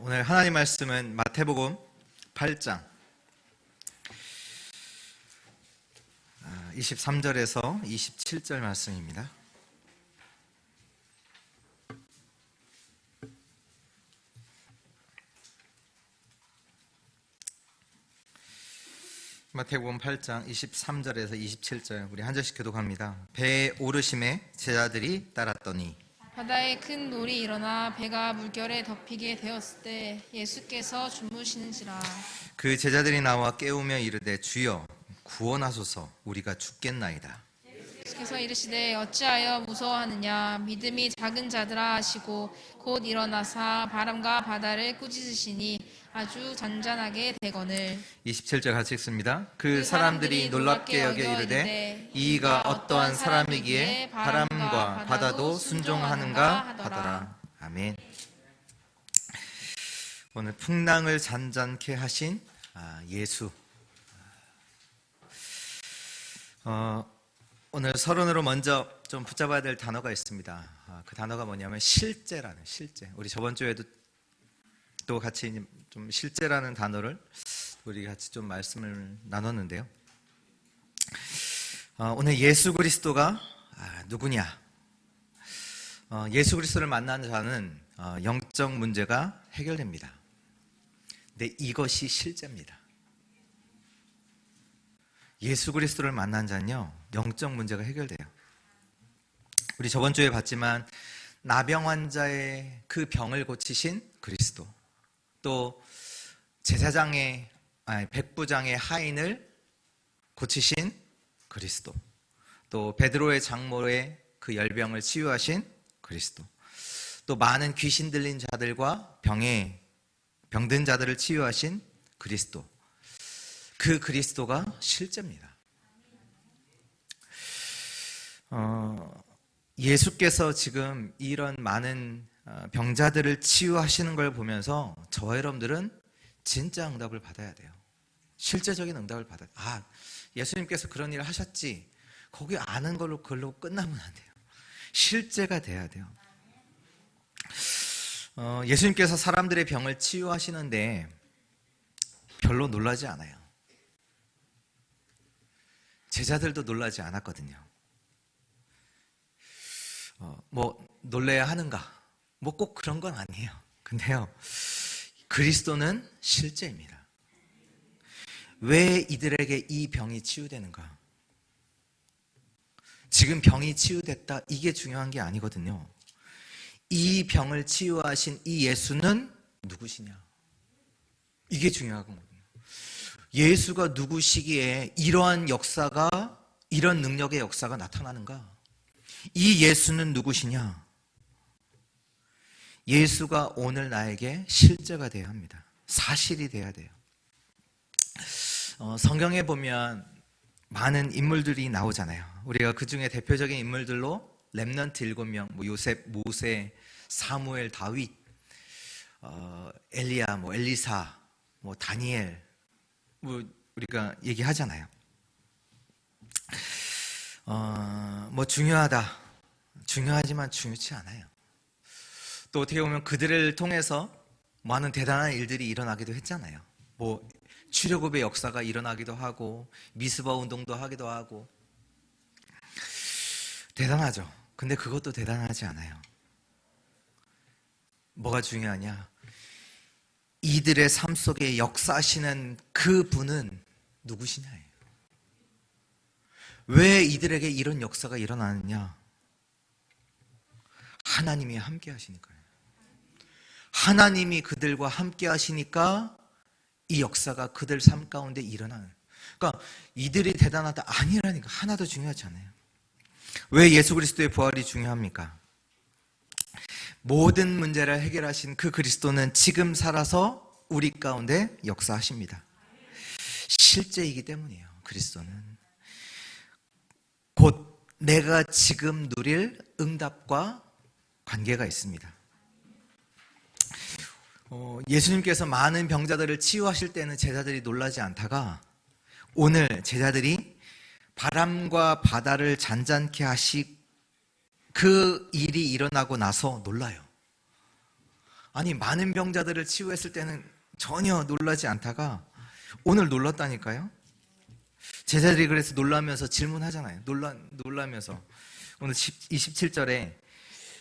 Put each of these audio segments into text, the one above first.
오늘 하나님 말씀은 마태복음 8장 23절에서 27절 말씀입니다. 마태복음 8장 23절에서 27절 우리 한 절씩 교독합니다. 배에 오르심에 제자들이 따랐더니 바다에 큰 놀이 일어나 배가 물결에 덮이게 되었을 때 예수께서 주무시는지라. 그 제자들이 나와 깨우며 이르되 주여 구원하소서 우리가 죽겠나이다. 예수께서 이르시되 어찌하여 무서워하느냐 믿음이 작은 자들아 하시고 곧 일어나사 바람과 바다를 꾸짖으시니 아주 잔잔하게 되거늘. 27절 같이 읽습니다. 그 사람들이 놀랍게 여겨 이르되 이가 어떠한 사람이기에 바람과 바다도 순종하는가 하더라. 아멘. 오늘 풍랑을 잔잔케 하신 예수. 오늘 서론으로 먼저 좀 붙잡아야 될 단어가 있습니다. 그 단어가 뭐냐면 실제라는, 실제. 우리 저번 주에도 또 같이 좀 실제라는 단어를 우리 같이 좀 말씀을 나눴는데요. 오늘 예수 그리스도가 누구냐? 예수 그리스도를 만나는 자는 영적 문제가 해결됩니다. 근데 이것이 실제입니다. 예수 그리스도를 만난 자는요, 영적 문제가 해결돼요. 우리 저번 주에 봤지만 나병 환자의 그 병을 고치신 그리스도, 또 제사장의 백부장의 하인을 고치신 그리스도, 또 베드로의 장모의 그 열병을 치유하신 그리스도, 또 많은 귀신 들린 자들과 병든 자들을 치유하신 그리스도, 그 그리스도가 실제입니다. 예수께서 지금 이런 많은 병자들을 치유하시는 걸 보면서 저와 여러분들은 진짜 응답을 받아야 돼요. 실제적인 응답을 받아야 돼요. 예수님께서 그런 일을 하셨지, 거기 아는 걸로 그걸로 끝나면 안 돼요. 실제가 돼야 돼요. 예수님께서 사람들의 병을 치유하시는데 별로 놀라지 않아요. 제자들도 놀라지 않았거든요. 놀래야 하는가? 꼭 그런 건 아니에요. 근데요, 그리스도는 실제입니다. 왜 이들에게 이 병이 치유되는가? 지금 병이 치유됐다, 이게 중요한 게 아니거든요. 이 병을 치유하신 이 예수는 누구시냐? 이게 중요한 거거든요. 예수가 누구시기에 이러한 역사가, 이런 능력의 역사가 나타나는가? 이 예수는 누구시냐? 예수가 오늘 나에게 실제가 돼야 합니다. 사실이 돼야 돼요. 성경에 보면 많은 인물들이 나오잖아요. 우리가 그 중에 대표적인 인물들로 렘넌트 7명, 요셉, 모세, 사무엘, 다윗, 엘리야, 엘리사, 다니엘, 우리가 얘기하잖아요. 중요하지만 중요치 않아요. 또 어떻게 보면 그들을 통해서 많은 대단한 일들이 일어나기도 했잖아요. 출애굽의 역사가 일어나기도 하고, 미스바 운동도 하기도 하고, 대단하죠. 근데 그것도 대단하지 않아요. 뭐가 중요하냐? 이들의 삶 속에 역사하시는 그 분은 누구시냐예요. 왜 이들에게 이런 역사가 일어나느냐? 하나님이 함께 하시니까요. 하나님이 그들과 함께 하시니까 이 역사가 그들 삶 가운데 일어나는. 그러니까 이들이 대단하다 아니라니까. 하나도 중요하지 않아요. 왜 예수 그리스도의 부활이 중요합니까? 모든 문제를 해결하신 그 그리스도는 지금 살아서 우리 가운데 역사하십니다. 실제이기 때문이에요. 그리스도는 곧 내가 지금 누릴 응답과 관계가 있습니다. 예수님께서 많은 병자들을 치유하실 때는 제자들이 놀라지 않다가 오늘 제자들이 바람과 바다를 잔잔케 하시 그 일이 일어나고 나서 놀라요. 아니 많은 병자들을 치유했을 때는 전혀 놀라지 않다가 오늘 놀랐다니까요. 제자들이 그래서 놀라면서 질문하잖아요. 놀라면서 오늘 27절에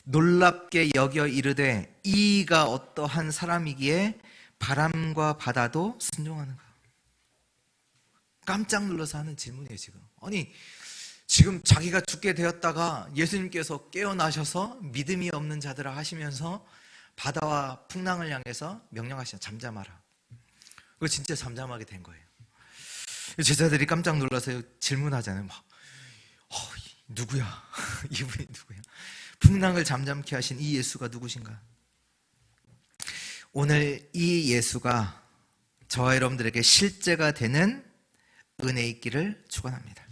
놀랍게 여겨 이르되 이가 어떠한 사람이기에 바람과 바다도 순종하는가. 깜짝 놀라서 하는 질문이에요. 지금 아니 지금 자기가 죽게 되었다가 예수님께서 깨어나셔서 믿음이 없는 자들아 하시면서 바다와 풍랑을 향해서 명령하시잖아요. 잠잠하라. 그거 진짜 잠잠하게 된 거예요. 제자들이 깜짝 놀라서 질문하잖아요. 막, 누구야? 이분이 누구야? 풍랑을 잠잠케 하신 이 예수가 누구신가? 오늘 이 예수가 저와 여러분들에게 실제가 되는 은혜 있기를 축원합니다.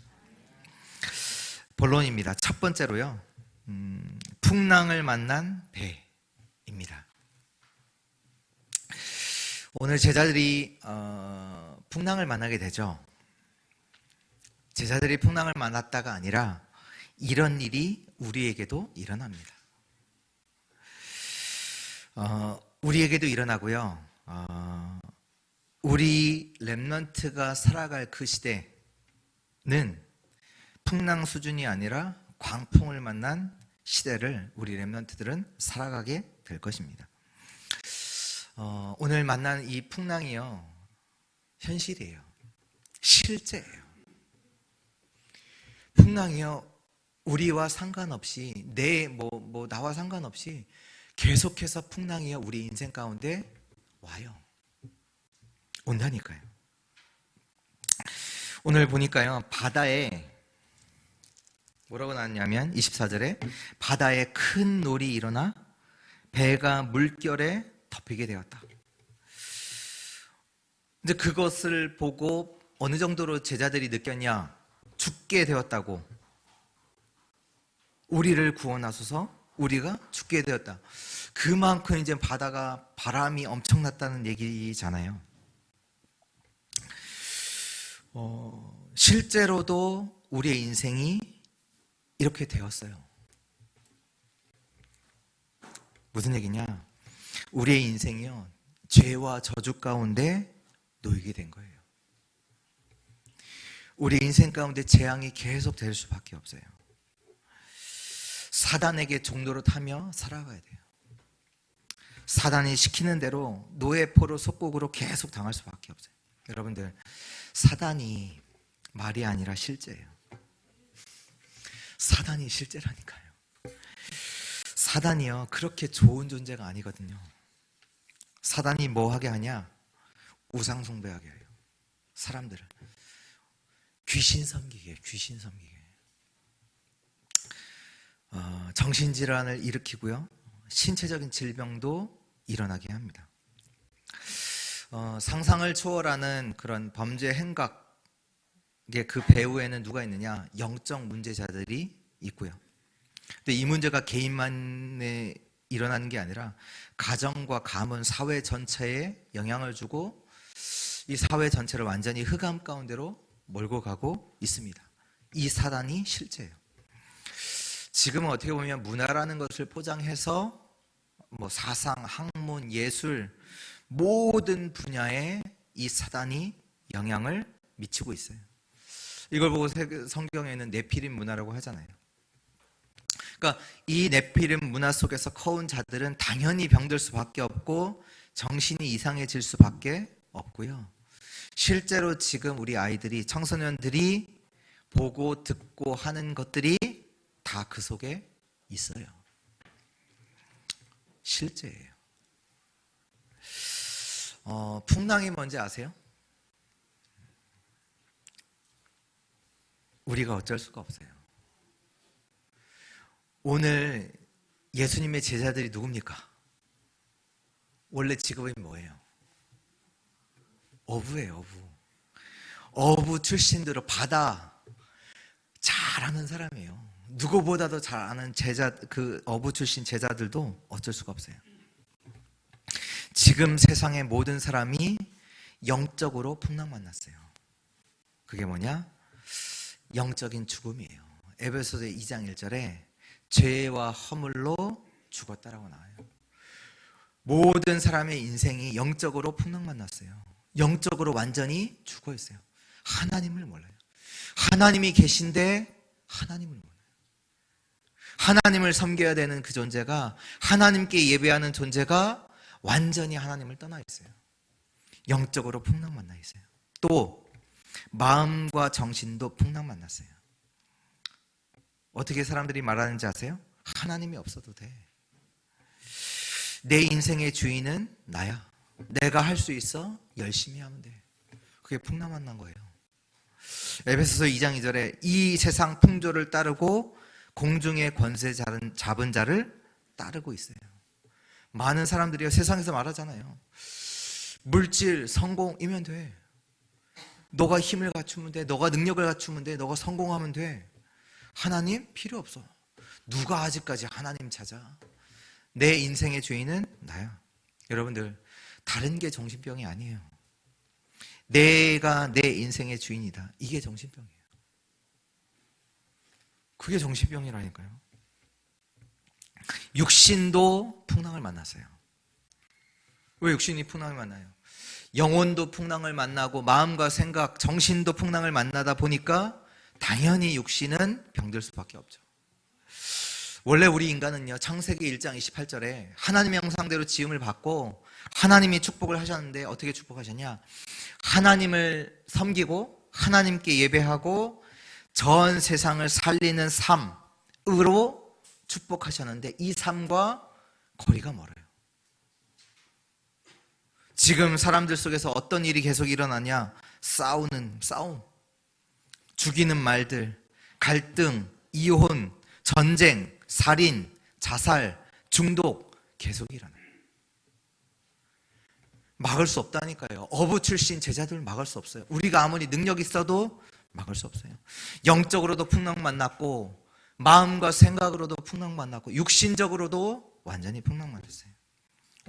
본론입니다. 첫 번째로요, 풍랑을 만난 배입니다. 오늘 제자들이 풍랑을 만나게 되죠. 제자들이 풍랑을 만났다가 아니라 이런 일이 우리에게도 일어납니다. 우리에게도 일어나고요. 우리 렘넌트가 살아갈 그 시대는 풍랑 수준이 아니라 광풍을 만난 시대를 우리 렘넌트들은 살아가게 될 것입니다. 오늘 만난 이 풍랑이요, 현실이에요. 실제예요. 풍랑이요, 우리와 상관없이 나와 상관없이 계속해서 풍랑이요 우리 인생 가운데 와요. 온다니까요. 오늘 보니까요, 바다에 뭐라고 나왔냐면 24절에 바다에 큰 놀이 일어나 배가 물결에 덮이게 되었다. 이제 그것을 보고 어느 정도로 제자들이 느꼈냐? 죽게 되었다고. 우리를 구원하소서, 우리가 죽게 되었다. 그만큼 이제 바다가 바람이 엄청났다는 얘기잖아요. 실제로도 우리의 인생이 이렇게 되었어요. 무슨 얘기냐? 우리의 인생이요, 죄와 저주 가운데 놓이게 된 거예요. 우리 인생 가운데 재앙이 계속 될 수밖에 없어요. 사단에게 종로로 타며 살아가야 돼요. 사단이 시키는 대로 노예포로 속국으로 계속 당할 수밖에 없어요. 여러분들, 사단이 말이 아니라 실제예요. 사단이 실제라니까요. 사단이요, 그렇게 좋은 존재가 아니거든요. 사단이 뭐 하게 하냐? 우상 숭배하게 해요. 사람들을 귀신 섬기게 해요. 귀신 섬기게. 정신질환을 일으키고요, 신체적인 질병도 일어나게 합니다. 상상을 초월하는 그런 범죄 행각의 그 배후에는 누가 있느냐? 영적 문제자들이 있고요. 근데 이 문제가 개인만에 일어나는 게 아니라 가정과 가문, 사회 전체에 영향을 주고 이 사회 전체를 완전히 흑암 가운데로 몰고 가고 있습니다. 이 사단이 실제예요. 지금은 어떻게 보면 문화라는 것을 포장해서 뭐 사상, 학문, 예술 모든 분야에 이 사단이 영향을 미치고 있어요. 이걸 보고 성경에는 네피림 문화라고 하잖아요. 그러니까 이 네피림 문화 속에서 커온 자들은 당연히 병들 수밖에 없고 정신이 이상해질 수밖에 없고요. 실제로 지금 우리 아이들이, 청소년들이 보고 듣고 하는 것들이 다 그 속에 있어요. 실제예요. 풍랑이 뭔지 아세요? 우리가 어쩔 수가 없어요. 오늘 예수님의 제자들이 누굽니까? 원래 직업이 뭐예요? 어부예요, 어부. 어부 출신들로 바다 잘하는 사람이에요. 누구보다도 잘 아는 그 어부 출신 제자들도 어쩔 수가 없어요. 지금 세상의 모든 사람이 영적으로 풍랑 만났어요. 그게 뭐냐? 영적인 죽음이에요. 에베소서 2장 1절에 죄와 허물로 죽었다라고 나와요. 모든 사람의 인생이 영적으로 풍랑만 났어요. 영적으로 완전히 죽어 있어요. 하나님을 몰라요. 하나님이 계신데 하나님을 몰라요. 하나님을 섬겨야 되는 그 존재가, 하나님께 예배하는 존재가 완전히 하나님을 떠나 있어요. 영적으로 풍랑만 나 있어요. 또 마음과 정신도 풍랑만 났어요. 어떻게 사람들이 말하는지 아세요? 하나님이 없어도 돼. 내 인생의 주인은 나야. 내가 할 수 있어. 열심히 하면 돼. 그게 풍랑만 난 거예요. 에베소서 2장 2절에 이 세상 풍조를 따르고 공중의 권세 잡은 자를 따르고 있어요. 많은 사람들이 세상에서 말하잖아요. 물질, 성공이면 돼. 너가 힘을 갖추면 돼. 너가 능력을 갖추면 돼. 너가 성공하면 돼. 하나님 필요 없어. 누가 아직까지 하나님 찾아? 내 인생의 주인은 나야. 여러분들, 다른 게 정신병이 아니에요. 내가 내 인생의 주인이다. 이게 정신병이에요. 그게 정신병이라니까요. 육신도 풍랑을 만났어요. 왜 육신이 풍랑을 만나요? 영혼도 풍랑을 만나고 마음과 생각, 정신도 풍랑을 만나다 보니까 당연히 육신은 병들 수밖에 없죠. 원래 우리 인간은요, 창세기 1장 28절에 하나님의 형상대로 지음을 받고 하나님이 축복을 하셨는데 어떻게 축복하셨냐? 하나님을 섬기고 하나님께 예배하고 전 세상을 살리는 삶으로 축복하셨는데 이 삶과 거리가 멀어요. 지금 사람들 속에서 어떤 일이 계속 일어나냐? 싸움, 죽이는 말들, 갈등, 이혼, 전쟁, 살인, 자살, 중독 계속 일어나요. 막을 수 없다니까요. 어부 출신 제자들 막을 수 없어요. 우리가 아무리 능력 있어도 막을 수 없어요. 영적으로도 풍랑 만났고 마음과 생각으로도 풍랑 만났고 육신적으로도 완전히 풍랑 만났어요.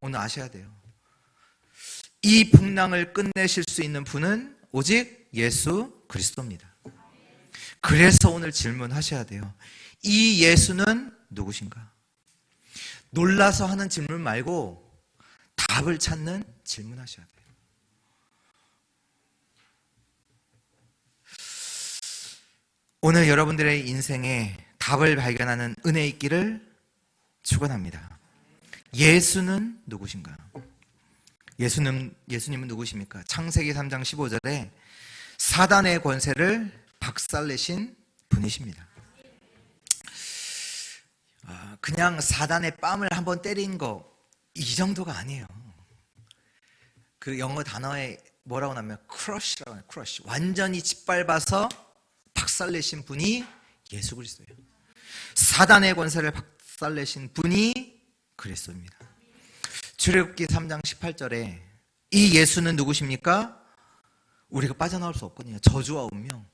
오늘 아셔야 돼요. 이 풍랑을 끝내실 수 있는 분은 오직 예수 그리스도입니다. 그래서 오늘 질문하셔야 돼요. 이 예수는 누구신가? 놀라서 하는 질문 말고 답을 찾는 질문하셔야 돼요. 오늘 여러분들의 인생에 답을 발견하는 은혜 있기를 축원합니다. 예수는 누구신가? 예수님은 누구십니까? 창세기 3장 15절에 사단의 권세를 박살내신 분이십니다. 그냥 사단의 뺨을 한번 때린 거 이 정도가 아니에요. 그 영어 단어에 뭐라고 나면 crush라고 해요. crush. 완전히 짓밟아서 박살내신 분이 예수 그리스도예요. 사단의 권세를 박살내신 분이 그리스도입니다. 출애굽기 3장 18절에 이 예수는 누구십니까? 우리가 빠져나올 수 없거든요. 저주와 운명,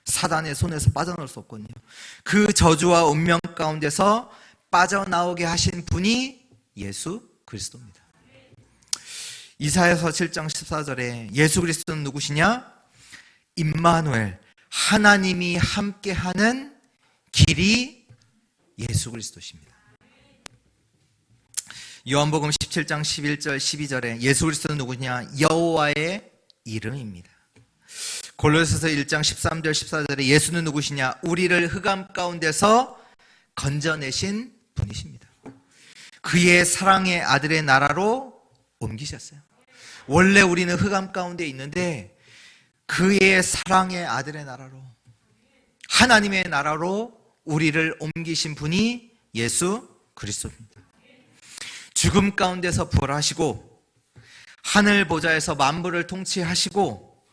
사단의 손에서 빠져나올 수 없거든요. 그 저주와 운명 가운데서 빠져나오게 하신 분이 예수 그리스도입니다. 이사야서 7장 14절에 예수 그리스도는 누구시냐? 임마누엘, 하나님이 함께하는 길이 예수 그리스도십니다. 요한복음 17장 11절 12절에 예수 그리스도는 누구냐? 여호와의 이름입니다. 골로새서 1장 13절 14절에 예수는 누구시냐? 우리를 흑암 가운데서 건져내신 분이십니다. 그의 사랑의 아들의 나라로 옮기셨어요. 원래 우리는 흑암 가운데 있는데 그의 사랑의 아들의 나라로, 하나님의 나라로 우리를 옮기신 분이 예수 그리스도입니다. 죽음 가운데서 부활하시고 하늘 보좌에서 만물을 통치하시고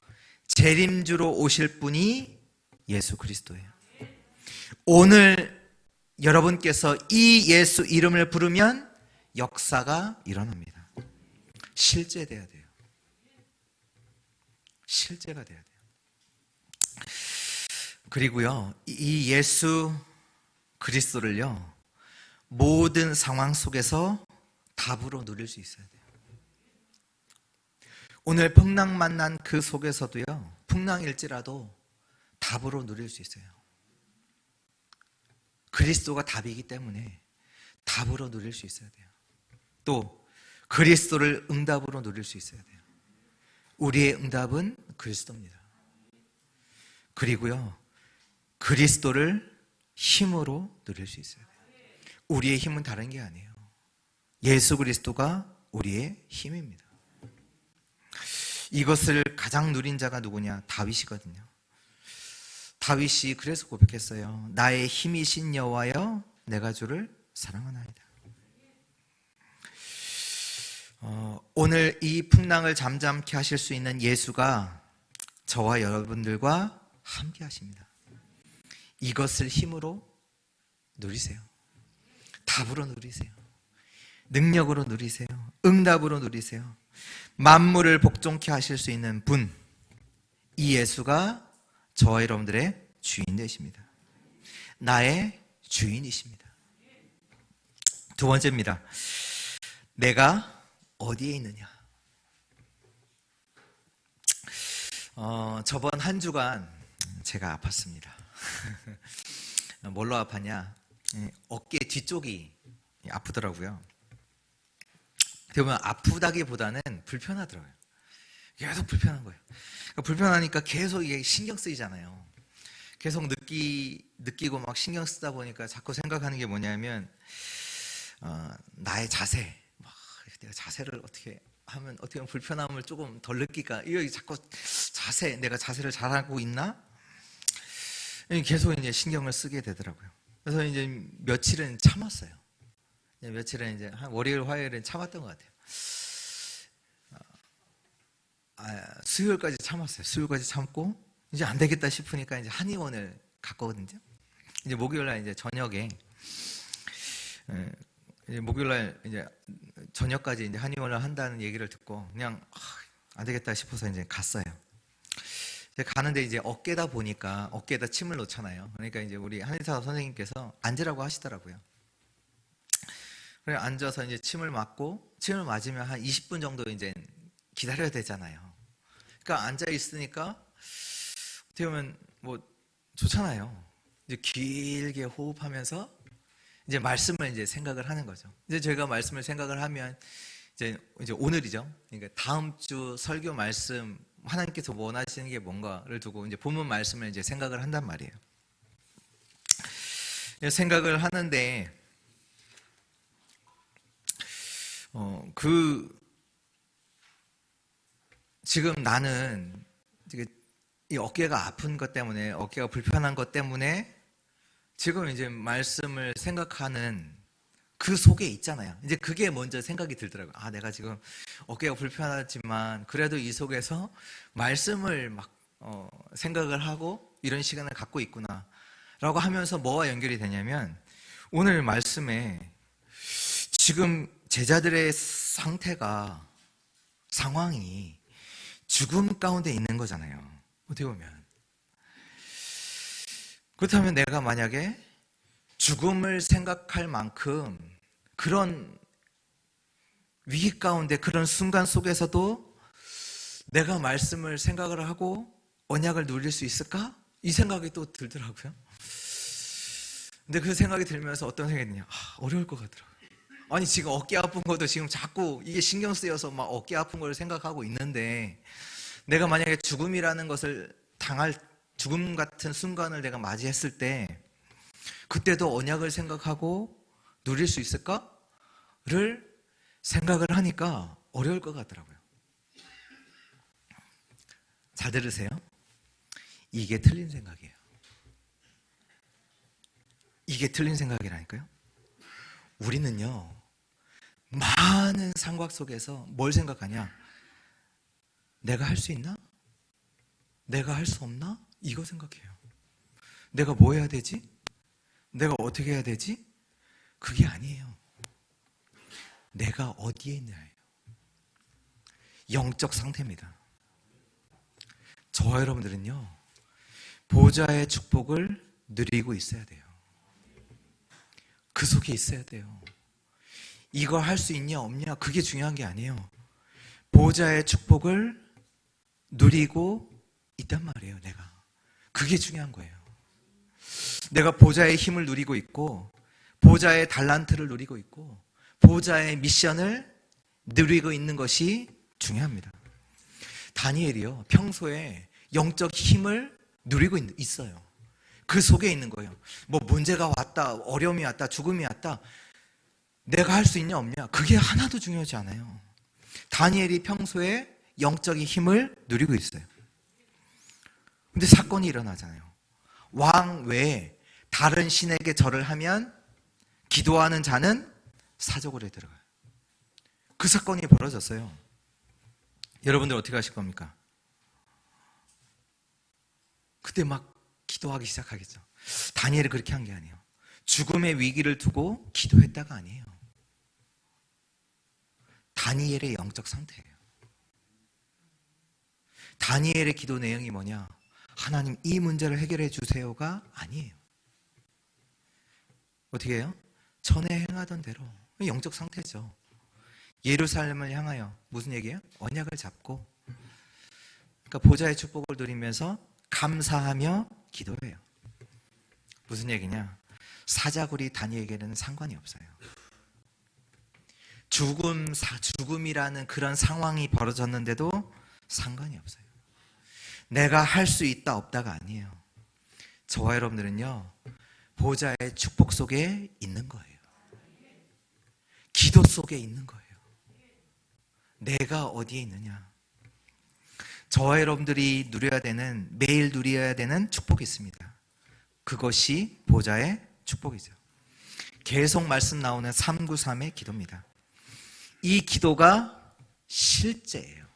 재림주로 오실 분이 예수 그리스도예요. 오늘 여러분께서 이 예수 이름을 부르면 역사가 일어납니다. 실제돼야 돼요. 실제가 돼야 돼요. 그리고요, 이 예수 그리스도를요, 모든 상황 속에서 답으로 누릴 수 있어야 돼요. 오늘 풍랑 만난 그 속에서도요, 풍랑일지라도 답으로 누릴 수 있어요. 그리스도가 답이기 때문에 답으로 누릴 수 있어야 돼요. 또 그리스도를 응답으로 누릴 수 있어야 돼요. 우리의 응답은 그리스도입니다. 그리고요, 그리스도를 힘으로 누릴 수 있어야 돼요. 우리의 힘은 다른 게 아니에요. 예수 그리스도가 우리의 힘입니다. 이것을 가장 누린 자가 누구냐? 다윗이거든요. 다윗이 그래서 고백했어요. 나의 힘이신 여호와여, 내가 주를 사랑하나이다. 오늘 이 풍랑을 잠잠케 하실 수 있는 예수가 저와 여러분들과 함께 하십니다. 이것을 힘으로 누리세요. 답으로 누리세요. 능력으로 누리세요. 응답으로 누리세요. 만물을 복종케 하실 수 있는 분, 이 예수가 저와 여러분들의 주인 되십니다. 나의 주인이십니다. 두 번째입니다. 내가 어디에 있느냐? 저번 한 주간 제가 아팠습니다. 뭘로 아팠냐? 어깨 뒤쪽이 아프더라고요. 그러면 아프다기보다는 불편하더라고요. 계속 불편한 거예요. 그러니까 불편하니까 계속 이게 신경 쓰이잖아요. 계속 느끼고 막 신경 쓰다 보니까 자꾸 생각하는 게 뭐냐면 나의 자세. 내가 자세를 어떻게 하면 불편함을 조금 덜 느낄까? 이거 자꾸 자세, 내가 자세를 잘하고 있나? 계속 이제 신경을 쓰게 되더라고요. 그래서 이제 며칠은 참았어요. 며칠은 이제 한 월요일, 화요일은 참았던 것 같아요. 수요일까지 참았어요. 수요일까지 참고 이제 안 되겠다 싶으니까 이제 한의원을 갔거든요. 이제 목요일날 이제 저녁에 이제 목요일날 이제 저녁까지 이제 한의원을 한다는 얘기를 듣고 그냥 안 되겠다 싶어서 이제 갔어요. 가는데 이제 어깨다 보니까 어깨에다 침을 놓잖아요. 그러니까 이제 우리 한의사 선생님께서 앉으라고 하시더라고요. 그래 앉아서 이제 침을 맞으면 한 20분 정도 이제 기다려야 되잖아요. 그러니까 앉아 있으니까 어떻게 보면 뭐 좋잖아요. 이제 길게 호흡하면서 이제 말씀을 이제 생각을 하는 거죠. 이제 저희가 말씀을 생각을 하면 이제 오늘이죠. 그러니까 다음 주 설교 말씀 하나님께서 원하시는 게 뭔가를 두고 이제 본문 말씀을 이제 생각을 한단 말이에요. 생각을 하는데 지금 나는 이 어깨가 아픈 것 때문에 어깨가 불편한 것 때문에 지금 이제 말씀을 생각하는 그 속에 있잖아요. 이제 그게 먼저 생각이 들더라고요. 내가 지금 어깨가 불편하지만 그래도 이 속에서 말씀을 막 생각을 하고 이런 시간을 갖고 있구나 라고 하면서 뭐와 연결이 되냐면 오늘 말씀에 지금 제자들의 상황이 죽음 가운데 있는 거잖아요. 어떻게 보면. 그렇다면 내가 만약에 죽음을 생각할 만큼 그런 위기 가운데 그런 순간 속에서도 내가 말씀을 생각을 하고 언약을 누릴 수 있을까? 이 생각이 또 들더라고요. 근데 그 생각이 들면서 어떤 생각이 드냐? 어려울 것 같더라고요. 아니 지금 어깨 아픈 것도 지금 자꾸 이게 신경 쓰여서 막 어깨 아픈 걸 생각하고 있는데 내가 만약에 죽음이라는 것을 죽음 같은 순간을 내가 맞이했을 때 그때도 언약을 생각하고 누릴 수 있을까를 생각을 하니까 어려울 것 같더라고요. 잘 들으세요. 이게 틀린 생각이에요. 이게 틀린 생각이라니까요. 우리는요, 많은 상황 속에서 뭘 생각하냐? 내가 할 수 있나? 내가 할 수 없나? 이거 생각해요. 내가 뭐 해야 되지? 내가 어떻게 해야 되지? 그게 아니에요. 내가 어디에 있냐예요. 영적 상태입니다. 저와 여러분들은요, 보좌의 축복을 누리고 있어야 돼요. 그 속에 있어야 돼요. 이거 할 수 있냐 없냐 그게 중요한 게 아니에요. 보좌의 축복을 누리고 있단 말이에요. 내가 그게 중요한 거예요. 내가 보좌의 힘을 누리고 있고 보좌의 달란트를 누리고 있고 보좌의 미션을 누리고 있는 것이 중요합니다. 다니엘이요, 평소에 영적 힘을 누리고 있어요. 그 속에 있는 거예요. 뭐 문제가 왔다, 어려움이 왔다, 죽음이 왔다, 내가 할 수 있냐 없냐, 그게 하나도 중요하지 않아요. 다니엘이 평소에 영적인 힘을 누리고 있어요. 근데 사건이 일어나잖아요. 왕 외에 다른 신에게 절을 하면 기도하는 자는 사족으로 들어가요. 그 사건이 벌어졌어요. 여러분들 어떻게 하실 겁니까? 그때 막 기도하기 시작하겠죠. 다니엘이 그렇게 한 게 아니에요. 죽음의 위기를 두고 기도했다가 아니에요. 다니엘의 영적 상태예요. 다니엘의 기도 내용이 뭐냐? 하나님, 이 문제를 해결해 주세요가 아니에요. 어떻게 해요? 전에 행하던 대로, 영적 상태죠. 예루살렘을 향하여 무슨 얘기예요? 언약을 잡고, 그러니까 보좌의 축복을 누리면서 감사하며 기도해요. 무슨 얘기냐? 사자굴이 다니엘에게는 상관이 없어요. 죽음이라는 그런 상황이 벌어졌는데도 상관이 없어요. 내가 할 수 있다 없다가 아니에요. 저와 여러분들은요, 보좌의 축복 속에 있는 거예요. 기도 속에 있는 거예요. 내가 어디에 있느냐? 저와 여러분들이 누려야 되는, 매일 누려야 되는 축복이 있습니다. 그것이 보좌의 축복이죠. 계속 말씀 나오는 393의 기도입니다. 이 기도가 실제예요.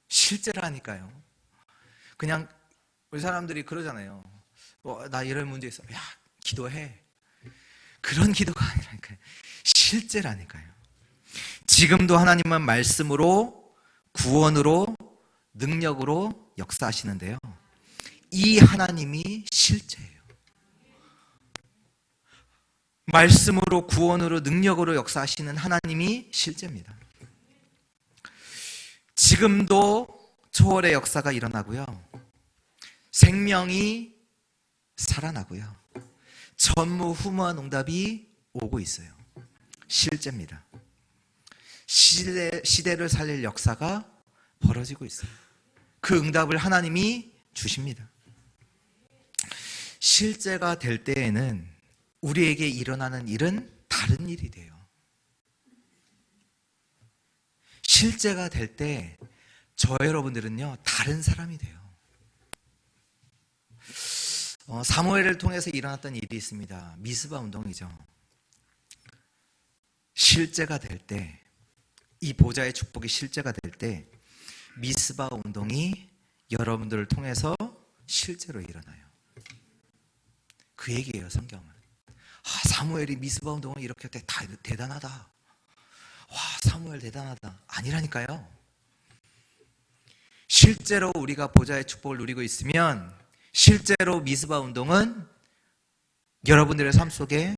실제라니까요. 그냥 우리 사람들이 그러잖아요. 나 이런 문제 있어. 야, 기도해. 그런 기도가 아니라니까요. 실제라니까요. 지금도 하나님은 말씀으로, 구원으로, 능력으로 역사하시는데요, 이 하나님이 실제예요. 말씀으로, 구원으로, 능력으로 역사하시는 하나님이 실제입니다. 지금도 초월의 역사가 일어나고요, 생명이 살아나고요, 전무후무한 응답이 오고 있어요. 실제입니다. 시대를 살릴 역사가 벌어지고 있어요. 그 응답을 하나님이 주십니다. 실제가 될 때에는 우리에게 일어나는 일은 다른 일이 돼요. 실제가 될 때 저 여러분들은요, 다른 사람이 돼요. 사무엘을 통해서 일어났던 일이 있습니다. 미스바 운동이죠. 실제가 될 때, 이 보좌의 축복이 실제가 될 때 미스바 운동이 여러분들을 통해서 실제로 일어나요. 그 얘기예요, 성경은. 사무엘이 미스바 운동을 이렇게 다 대단하다. 와, 사무엘 대단하다. 아니라니까요. 실제로 우리가 보좌의 축복을 누리고 있으면 실제로 미스바 운동은 여러분들의 삶 속에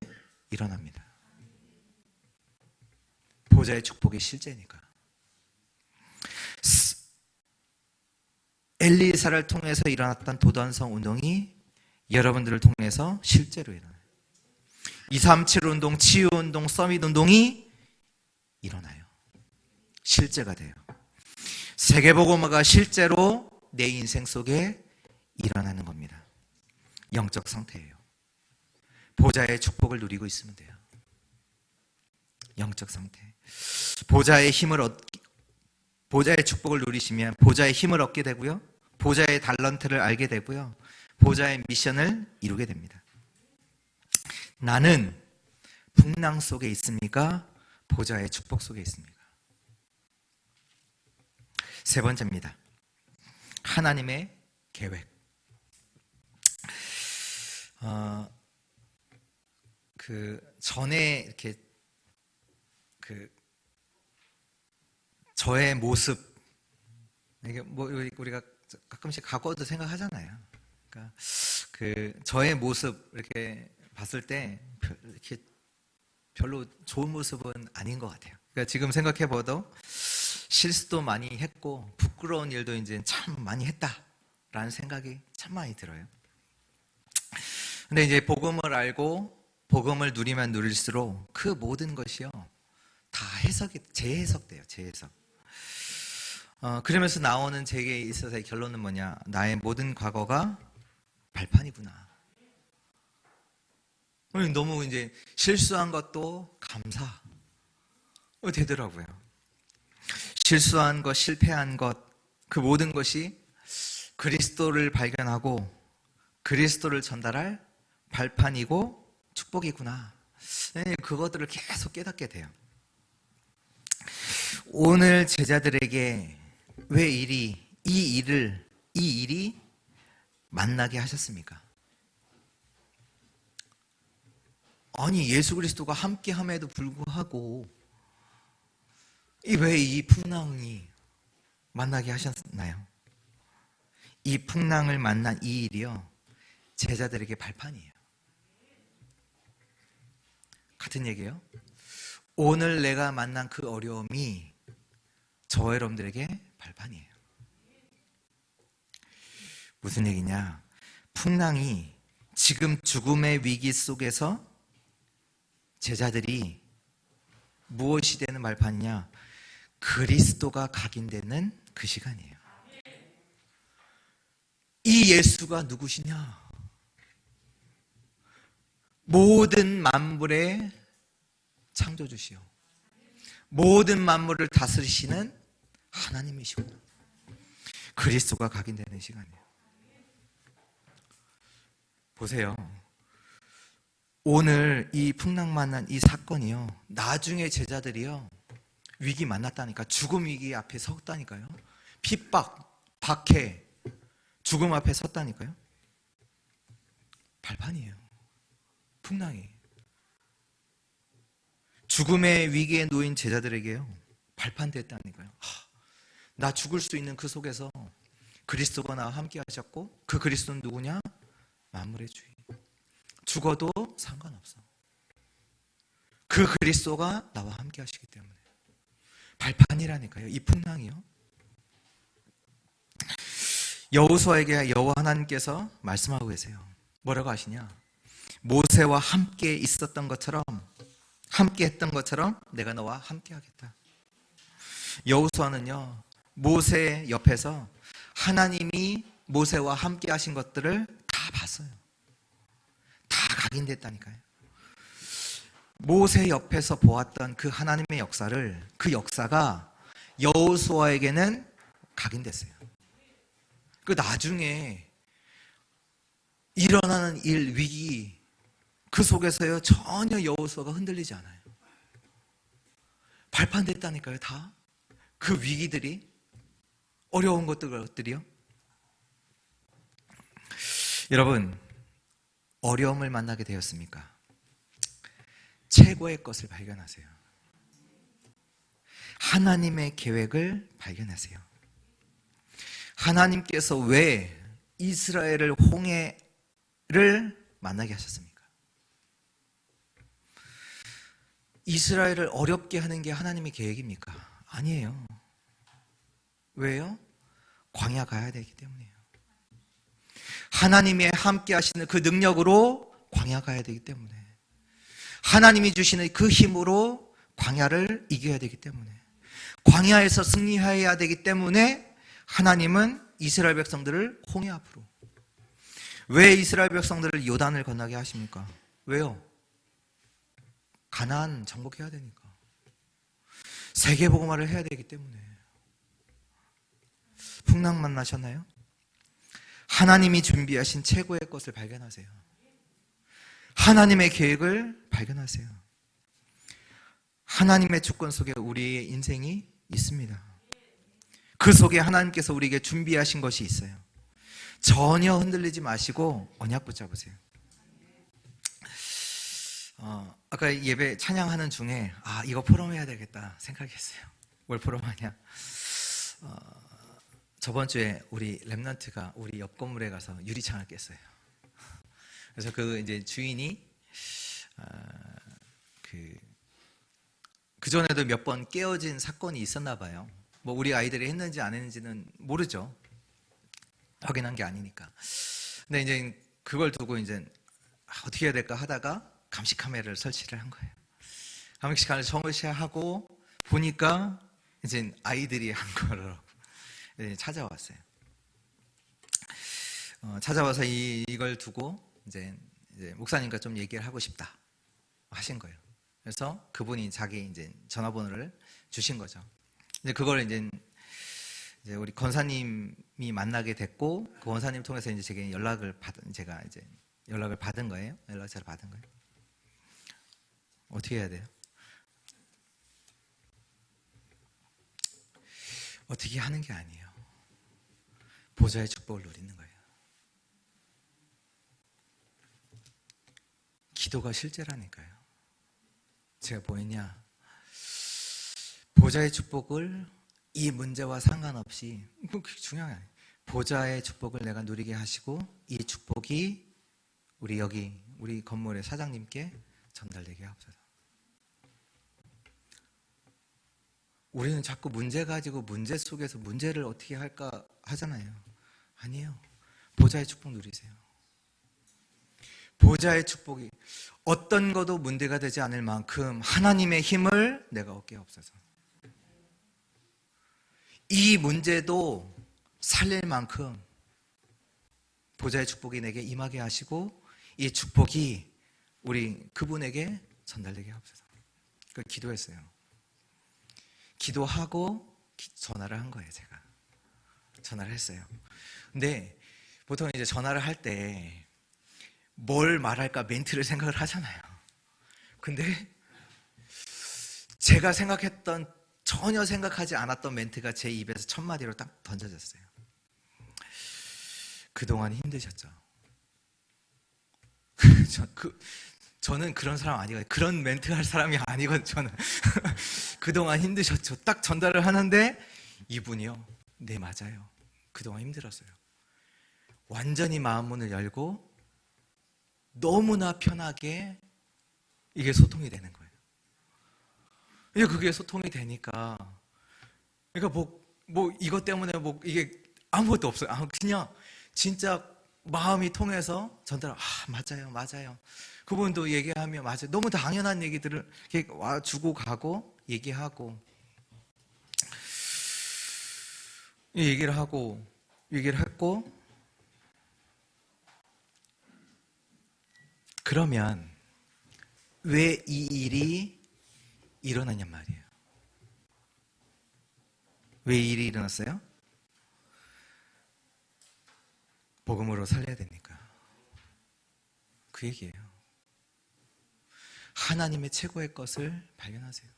일어납니다. 보좌의 축복이 실제니까. 엘리사를 통해서 일어났던 도단성 운동이 여러분들을 통해서 실제로 일어나요. 237 운동, 치유 운동, 서밋 운동이 일어나요. 실제가 돼요. 세계복음화가 실제로 내 인생 속에 일어나는 겁니다. 영적 상태예요. 보좌의 축복을 누리고 있으면 돼요. 영적 상태. 보좌의 축복을 누리시면 보좌의 힘을 얻게 되고요, 보좌의 달란트를 알게 되고요, 보좌의 미션을 이루게 됩니다. 나는 풍랑 속에 있습니까? 보좌의 축복 속에 있습니까? 세 번째입니다. 하나님의 계획. 전에 이렇게 저의 모습, 이게 뭐 우리가 가끔씩 과거도 생각하잖아요. 그러니까 저의 모습 이렇게 봤을 때 이렇게 별로 좋은 모습은 아닌 것 같아요. 그러니까 지금 생각해봐도 실수도 많이 했고 부끄러운 일도 이제 참 많이 했다라는 생각이 참 많이 들어요. 근데 이제 복음을 알고 복음을 누리면 누릴수록 그 모든 것이요, 다 재해석돼요. 재해석. 그러면서 나오는 제게 있어서의 결론은 뭐냐? 나의 모든 과거가 발판이구나. 너무 이제 실수한 것도 감사 되더라고요. 실수한 것, 실패한 것, 그 모든 것이 그리스도를 발견하고 그리스도를 전달할 발판이고 축복이구나. 그것들을 계속 깨닫게 돼요. 오늘 제자들에게 왜 이 일이 만나게 하셨습니까? 아니, 예수 그리스도가 함께함에도 불구하고 왜 이 풍랑이 만나게 하셨나요? 이 풍랑을 만난 이 일이요, 제자들에게 발판이에요. 같은 얘기예요. 오늘 내가 만난 그 어려움이 저와 여러분들에게 발판이에요. 무슨 얘기냐? 풍랑이 지금 죽음의 위기 속에서 제자들이 무엇이 되는 발판이냐? 그리스도가 각인되는 그 시간이에요. 이 예수가 누구시냐? 모든 만물의 창조주시오, 모든 만물을 다스리시는 하나님이시오. 그리스도가 각인되는 시간이에요. 보세요. 오늘 이 풍랑 만난 이 사건이요, 나중에 제자들이요 위기 만났다니까. 죽음 위기 앞에 섰다니까요. 핍박, 박해, 죽음 앞에 섰다니까요. 발판이에요. 풍랑이. 죽음의 위기에 놓인 제자들에게요 발판 됐다니까요. 나 죽을 수 있는 그 속에서 그리스도가 나와 함께 하셨고, 그 그리스도는 누구냐? 만물의 주인. 죽어도 상관없어. 그 그리스도가 나와 함께 하시기 때문에 발판이라니까요. 이 풍랑이요. 여호수아에게 여호와 하나님께서 말씀하고 계세요. 뭐라고 하시냐? 모세와 함께 있었던 것처럼, 함께 했던 것처럼 내가 너와 함께 하겠다. 여호수아는요, 모세 옆에서 하나님이 모세와 함께 하신 것들을 다 봤어요. 다 각인됐다니까요. 모세 옆에서 보았던 그 하나님의 역사를, 그 역사가 여호수아에게는 각인됐어요. 그 나중에 일어나는 일, 위기, 그 속에서요 전혀 여호수아가 흔들리지 않아요. 발판됐다니까요. 다 그 위기들이, 어려운 것들이요. 여러분, 어려움을 만나게 되었습니까? 최고의 것을 발견하세요. 하나님의 계획을 발견하세요. 하나님께서 왜 이스라엘을 홍해를 만나게 하셨습니까? 이스라엘을 어렵게 하는 게 하나님의 계획입니까? 아니에요. 왜요? 광야 가야 되기 때문이에요. 하나님의 함께 하시는 그 능력으로 광야 가야 되기 때문에, 하나님이 주시는 그 힘으로 광야를 이겨야 되기 때문에, 광야에서 승리해야 되기 때문에 하나님은 이스라엘 백성들을 홍해 앞으로. 왜 이스라엘 백성들을 요단을 건너게 하십니까? 왜요? 가나안 정복해야 되니까. 세계복음화를 해야 되기 때문에. 풍랑 만나셨나요? 하나님이 준비하신 최고의 것을 발견하세요. 하나님의 계획을 발견하세요. 하나님의 주권 속에 우리의 인생이 있습니다. 그 속에 하나님께서 우리에게 준비하신 것이 있어요. 전혀 흔들리지 마시고 언약 붙잡으세요. 아까 예배 찬양하는 중에 이거 포럼해야 되겠다 생각했어요. 뭘 포럼하냐? 저번 주에 우리 랩런트가 우리 옆 건물에 가서 유리창을 깼어요. 그래서 그 이제 주인이 그 전에도 몇 번 깨어진 사건이 있었나 봐요. 뭐 우리 아이들이 했는지 안 했는지는 모르죠. 확인한 게 아니니까. 근데 이제 그걸 두고 이제 어떻게 해야 될까 하다가 감시 카메라를 설치를 한 거예요. 감시 카메라를 설치하고 보니까 이제 아이들이 한 거라고 찾아왔어요. 찾아와서 이걸 두고 이제 목사님과 좀 얘기를 하고 싶다 하신 거예요. 그래서 그분이 자기 이제 전화번호를 주신 거죠. 이제 그걸 이제 우리 권사님이 만나게 됐고, 그 권사님 통해서 이제 제가 연락을 받은 거예요. 연락처를 받은 거예요. 어떻게 해야 돼요? 어떻게 하는 게 아니에요. 보좌의 축복을 누리는 거예요. 기도가 실제라니까요. 제가 뭐했냐? 보좌의 축복을 이 문제와 상관없이, 그게 중요한 게 아니에요. 보좌의 축복을 내가 누리게 하시고, 이 축복이 우리 건물의 사장님께 전달되게 하옵소서. 우리는 자꾸 문제 가지고 문제 속에서 문제를 어떻게 할까 하잖아요. 아니에요. 보좌의 축복 누리세요. 보좌의 축복이 어떤 것도 문제가 되지 않을 만큼 하나님의 힘을 내가 얻게 하옵소서. 이 문제도 살릴 만큼 보좌의 축복이 내게 임하게 하시고, 이 축복이 우리 그분에게 전달되게 하옵소서. 그걸 기도했어요. 기도하고 전화를 한 거예요. 제가 전화를 했어요. 근데 보통 이제 전화를 할 때 뭘 말할까 멘트를 생각을 하잖아요. 근데 제가 전혀 생각하지 않았던 멘트가 제 입에서 첫 마디로 딱 던져졌어요. 그동안 힘드셨죠? 저는 그런 사람 아니거든요. 그런 멘트 할 사람이 아니거든요. 저는 그동안 힘드셨죠? 딱 전달을 하는데 이분이요, 네 맞아요, 그동안 힘들었어요. 완전히 마음문을 열고 너무나 편하게 이게 소통이 되는 거예요. 그게 소통이 되니까, 그러니까 뭐 이것 때문에 이게 아무것도 없어요. 그냥 진짜 마음이 통해서 전달. 맞아요. 그분도 얘기하면 맞아요. 너무 당연한 얘기들을 이렇게 와 주고 가고 얘기를 했고, 그러면 왜 이 일이 일어나냔 말이에요. 왜 이 일이 일어났어요? 복음으로 살려야 되니까. 그 얘기예요. 하나님의 최고의 것을 발견하세요.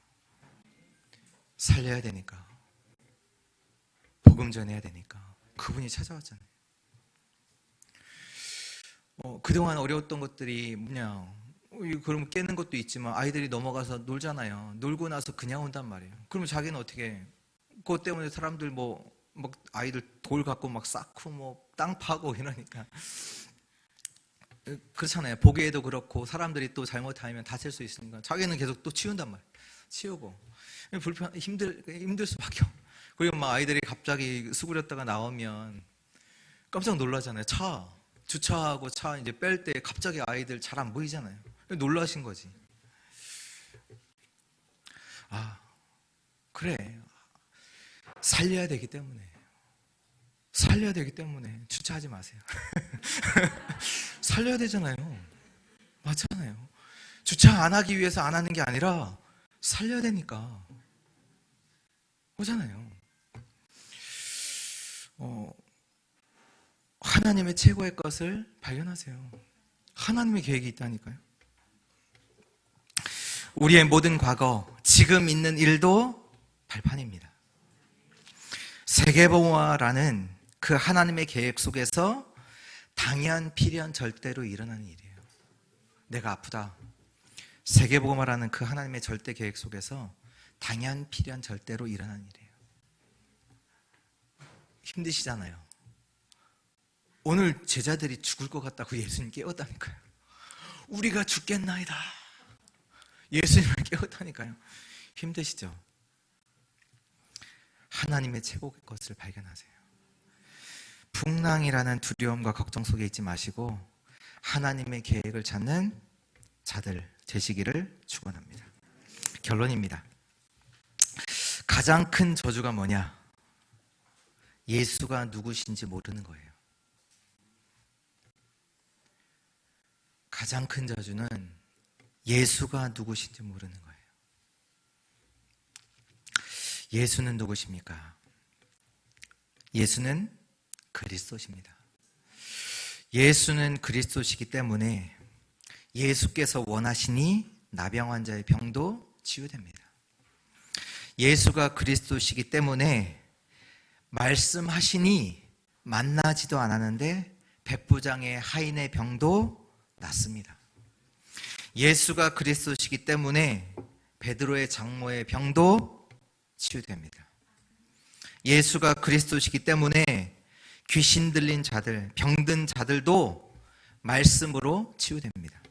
살려야 되니까. 복음 전해야 되니까. 그분이 찾아왔잖아요. 그동안 어려웠던 것들이 뭐냐, 그럼 깨는 것도 있지만 아이들이 넘어가서 놀잖아요. 놀고 나서 그냥 온단 말이에요. 그러면 자기는 어떻게, 그것 때문에 사람들 막 아이들 돌 갖고 막 쌓고 땅 파고 이러니까 그렇잖아요. 보기에도 그렇고, 사람들이 또 잘못하면 다칠 수 있으니까 자기는 계속 또 치운단 말이에요. 치우고 힘들 수밖에 없고. 그리고 막 아이들이 갑자기 수그렸다가 나오면 깜짝 놀라잖아요. 주차하고 차 이제 뺄 때 갑자기 아이들 잘 안 보이잖아요. 놀라신 거지. 그래, 살려야 되기 때문에 주차하지 마세요. 살려야 되잖아요. 맞잖아요. 주차 안 하기 위해서 안 하는 게 아니라 살려야 되니까. 그렇잖아요. 하나님의 최고의 것을 발견하세요. 하나님의 계획이 있다니까요. 우리의 모든 과거, 지금 있는 일도 발판입니다. 세계보화라는 그 하나님의 계획 속에서 당연, 필연, 절대로 일어나는 일이에요. 내가 아프다. 세계보화라는 그 하나님의 절대 계획 속에서 당연, 필연, 절대로 일어나는 일이에요. 힘드시잖아요. 오늘 제자들이 죽을 것 같다고 예수님 깨웠다니까요. 우리가 죽겠나이다. 예수님을 깨웠다니까요. 힘드시죠? 하나님의 최고의 것을 발견하세요. 풍랑이라는 두려움과 걱정 속에 있지 마시고 하나님의 계획을 찾는 자들 되시기를 축원합니다. 결론입니다. 가장 큰 저주가 뭐냐? 예수가 누구신지 모르는 거예요. 가장 큰 저주는 예수가 누구신지 모르는 거예요. 예수는 누구십니까? 예수는 그리스도십니다. 예수는 그리스도시기 때문에 예수께서 원하시니 나병 환자의 병도 치유됩니다. 예수가 그리스도시기 때문에 말씀하시니 만나지도 않았는데 백부장의 하인의 병도 낫습니다. 예수가 그리스도시기 때문에 베드로의 장모의 병도 치유됩니다. 예수가 그리스도시기 때문에 귀신 들린 자들, 병든 자들도 말씀으로 치유됩니다.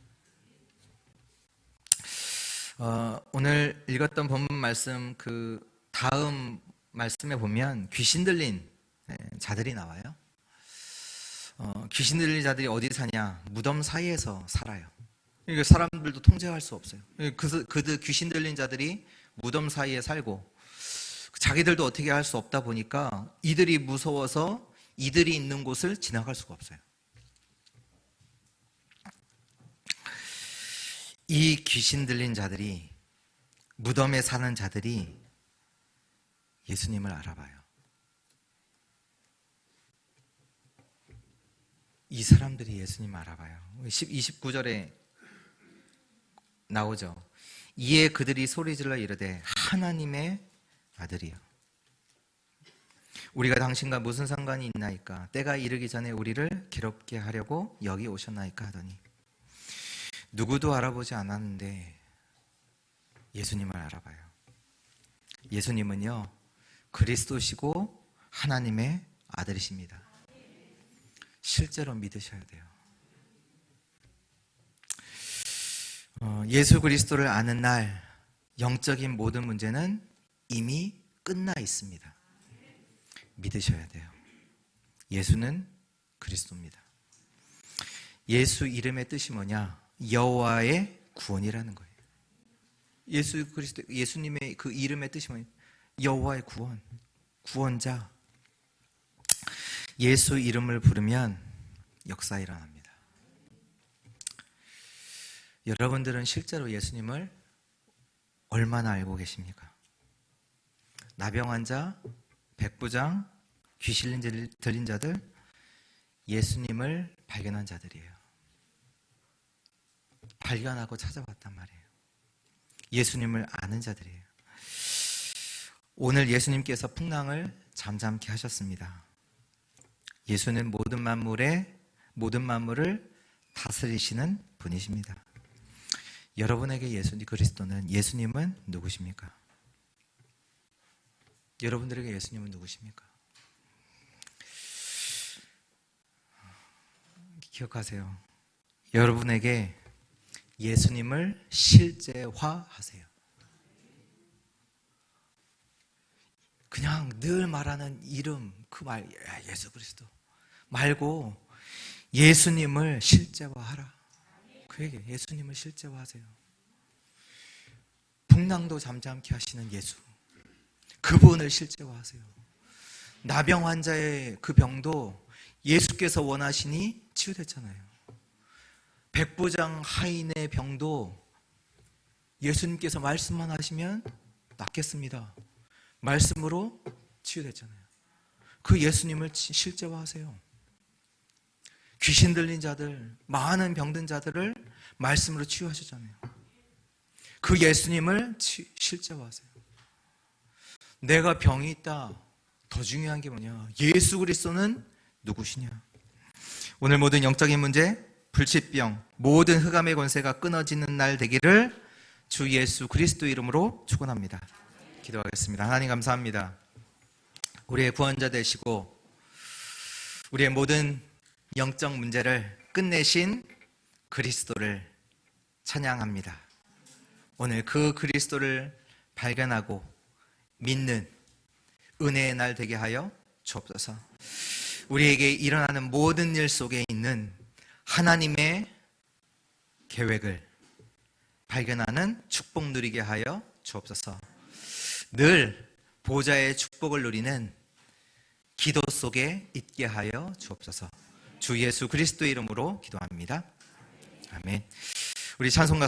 오늘 읽었던 본문 말씀 그 다음 말씀에 보면 귀신 들린 자들이 나와요. 귀신 들린 자들이 어디 사냐? 무덤 사이에서 살아요. 그러니까 사람들도 통제할 수 없어요. 그들 귀신 들린 자들이 무덤 사이에 살고 자기들도 어떻게 할 수 없다 보니까 이들이 무서워서 이들이 있는 곳을 지나갈 수가 없어요. 이 귀신 들린 자들이, 무덤에 사는 자들이 예수님을 알아봐요. 이 사람들이 예수님을 알아봐요. 29절에 나오죠. 이에 그들이 소리질러 이르되 하나님의 아들이요, 우리가 당신과 무슨 상관이 있나이까? 때가 이르기 전에 우리를 괴롭게 하려고 여기 오셨나이까? 하더니 누구도 알아보지 않았는데 예수님을 알아봐요. 예수님은요, 그리스도시고 하나님의 아들이십니다. 실제로 믿으셔야 돼요. 예수 그리스도를 아는 날 영적인 모든 문제는 이미 끝나 있습니다. 믿으셔야 돼요. 예수는 그리스도입니다. 예수 이름의 뜻이 뭐냐? 여호와의 구원이라는 거예요. 예수 그리스도, 예수님의 그 이름의 뜻이 뭐냐? 여호와의 구원, 구원자. 예수 이름을 부르면 역사 일어납니다. 여러분들은 실제로 예수님을 얼마나 알고 계십니까? 나병 환자, 백부장, 귀신 들린 자들, 예수님을 발견한 자들이에요. 발견하고 찾아왔단 말이에요. 예수님을 아는 자들이에요. 오늘 예수님께서 풍랑을 잠잠케 하셨습니다. 예수는 모든 만물을 다스리시는 분이십니다. 여러분에게 예수님 그리스도는, 예수님은 누구십니까? 여러분들에게 예수님은 누구십니까? 기억하세요. 여러분에게 예수님을 실제화하세요. 그냥 늘 말하는 이름, 그 말, 예수 그리스도 말고 예수님을 실제화하라. 그 얘기, 예수님을 실제화하세요. 풍랑도 잠잠케 하시는 예수, 그분을 실제화하세요. 나병 환자의 그 병도 예수께서 원하시니 치유됐잖아요. 백부장 하인의 병도 예수님께서 말씀만 하시면 낫겠습니다. 말씀으로 치유됐잖아요. 그 예수님을 실제화하세요. 귀신 들린 자들, 많은 병든 자들을 말씀으로 치유하셨잖아요. 그 예수님을 실제화하세요. 내가 병이 있다. 더 중요한 게 뭐냐? 예수 그리스도는 누구시냐? 오늘 모든 영적인 문제, 불치병, 모든 흑암의 권세가 끊어지는 날 되기를 주 예수 그리스도 이름으로 축원합니다. 기도하겠습니다. 하나님 감사합니다. 우리의 구원자 되시고 우리의 모든 영적 문제를 끝내신 그리스도를 찬양합니다. 오늘 그 그리스도를 발견하고 믿는 은혜의 날 되게 하여 주옵소서. 우리에게 일어나는 모든 일 속에 있는 하나님의 계획을 발견하는 축복 누리게 하여 주옵소서. 늘 보좌의 축복을 누리는 기도 속에 있게 하여 주옵소서. 주 예수 그리스도의 이름으로 기도합니다. 아멘. 우리 찬송가